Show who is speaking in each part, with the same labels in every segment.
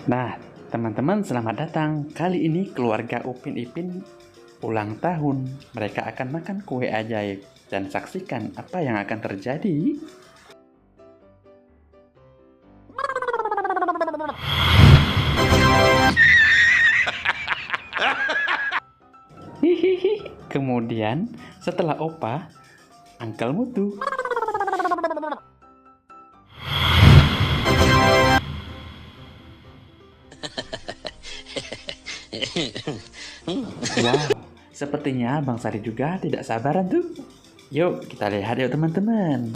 Speaker 1: Nah, teman-teman selamat datang. Kali ini keluarga Upin Ipin ulang tahun. Mereka akan makan kue ajaib dan saksikan apa yang akan terjadi. Hihihi. Kemudian setelah Opa, Uncle Mutu. Wow, sepertinya Bang Sari juga tidak sabaran tuh. Yuk kita lihat yuk teman-teman.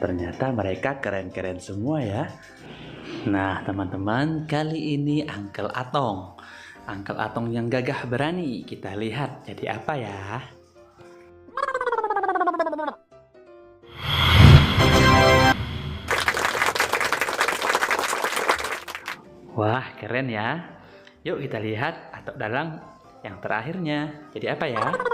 Speaker 1: Ternyata mereka keren-keren semua ya. Nah teman-teman, kali ini Uncle Atong. Uncle Atong yang gagah berani. Kita lihat jadi apa ya. Wah, keren ya. Yuk kita lihat Atok Dalang yang terakhirnya. Jadi apa ya?